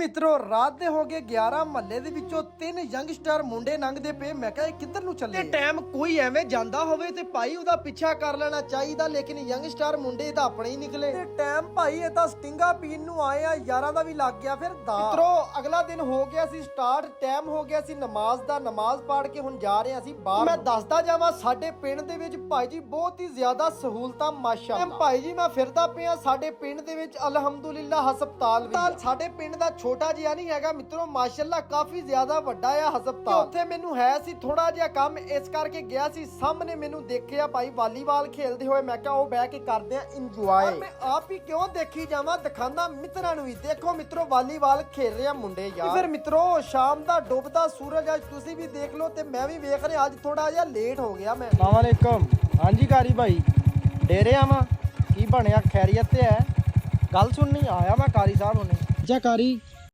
ਮਿੱਤਰੋ ਰਾਤ ਦੇ ਹੋ ਗਏ 11 ਮਹੱਲੇ ਦੇ ਵਿੱਚੋਂ 3 ਯੰਗਸਟਰ ਮੁੰਡੇ ਲੰਘਦੇ ਪਏ। ਮੈਂ ਕਿਹਾ ਇਹ ਕਿੱਧਰ ਨੂੰ ਚੱਲੇ ਤੇ ਟਾਈਮ ਕੋਈ ਐਵੇਂ ਜਾਂਦਾ ਹੋਵੇ ਤੇ ਭਾਈ ਉਹਦਾ ਪਿੱਛਾ ਕਰ ਲੈਣਾ ਚਾਹੀਦਾ, ਲੇਕਿਨ ਯੰਗਸਟਰ ਮੁੰਡੇ ਤਾਂ ਆਪਣੇ ਹੀ ਨਿਕਲੇ ਤੇ ਟਾਈਮ ਭਾਈ ਇਹ ਤਾਂ ਸਟਿੰਗਾ ਪੀਣ ਨੂੰ ਆਏ ਆ, ਯਾਰਾਂ ਦਾ ਵੀ ਲੱਗ ਗਿਆ ਫਿਰ ਦਾ। ਮਿੱਤਰੋ ਅਗਲਾ ਦਿਨ ਹੋ ਗਿਆ ਸੀ ਸਟਾਰਟ, ਟਾਈਮ ਹੋ ਗਿਆ ਸੀ ਨਮਾਜ਼ ਦਾ, ਨਮਾਜ਼ ਪੜ੍ਹ ਕੇ ਹੁਣ ਜਾ ਰਹੇ ਅਸੀਂ ਬਾਹਰ। ਮੈਂ ਦੱਸਦਾ ਜਾਵਾਂ ਸਾਡੇ ਪਿੰਡ ਦੇ ਵਿੱਚ ਭਾਈ ਜੀ ਬਹੁਤ ਹੀ ਜ਼ਿਆਦਾ ਸਹੂਲਤਾਂ ਮਾਸ਼ਾਅੱਲਾ। ਭਾਈ ਜੀ ਮੈਂ ਫਿਰਦਾ ਪਿਆ ਸਾਡੇ ਪਿੰਡ ਦੇ ਵਿੱਚ ਅਲਹਮਦੁਲਿਲਾ ਹਸਪਤਾਲ ਵੀ ਸਾਡੇ ਪਿੰਡ ਦਾ ਛੋਟਾ ਜਿਹਾ ਨਹੀਂ ਹੈਗਾ ਮਿੱਤਰੋ, ਮਾਸ਼ਾਅੱਲਾ ਕਾਫੀ ਜ਼ਿਆਦਾ ਵੱਡਾ ਆ ਹਸਪਤਾਲ। ਉੱਥੇ ਮੈਨੂੰ ਹੈ ਸੀ ਥੋੜਾ ਜਿਹਾ ਕੰਮ, ਇਸ ਕਰਕੇ ਗਿਆ ਸੀ। ਸਾਹਮਣੇ ਮੈਨੂੰ ਦੇਖਿਆ ਭਾਈ ਵਾਲੀਬਾਲ ਖੇਲਦੇ ਹੋਏ, ਮੈਂ ਕਿਹਾ ਉਹ ਬਹਿ ਕੇ ਕਰਦੇ ਆ ਇੰਜੋਏ। ਮੈਂ ਆਪ ਹੀ ਕਿਉਂ ਦੇਖੀ ਜਾਵਾਂ, ਦਿਖਾਉਂਦਾ ਮਿੱਤਰਾਂ ਨੂੰ ਵੀ। ਦੇਖੋ ਮਿੱਤਰੋ ਵਾਲੀਬਾਲ ਖੇਲ ਰਹੇ ਆ ਮੁੰਡੇ ਯਾਰ। ਫਿਰ ਮਿੱਤਰੋ ਸ਼ਾਮ ਦਾ ਡੁੱਬਦਾ ਸੂਰਜ ਅੱਜ ਤੁਸੀਂ ਵੀ ਦੇਖ ਲਓ ਤੇ ਮੈਂ ਵੀ ਵੇਖ ਰਿਹਾ। ਅੱਜ ਥੋੜਾ ਜਿਹਾ ਲੇਟ ਹੋ ਗਿਆ ਮੈਂ। अस्सलाम वालेकुम। हाँ जी कारी भाई डेरे आवा की बनया, खैरियत ते है? गल सुननी आया मैं कारी साहब हुणे। ਜਾ ਕਾਰੀ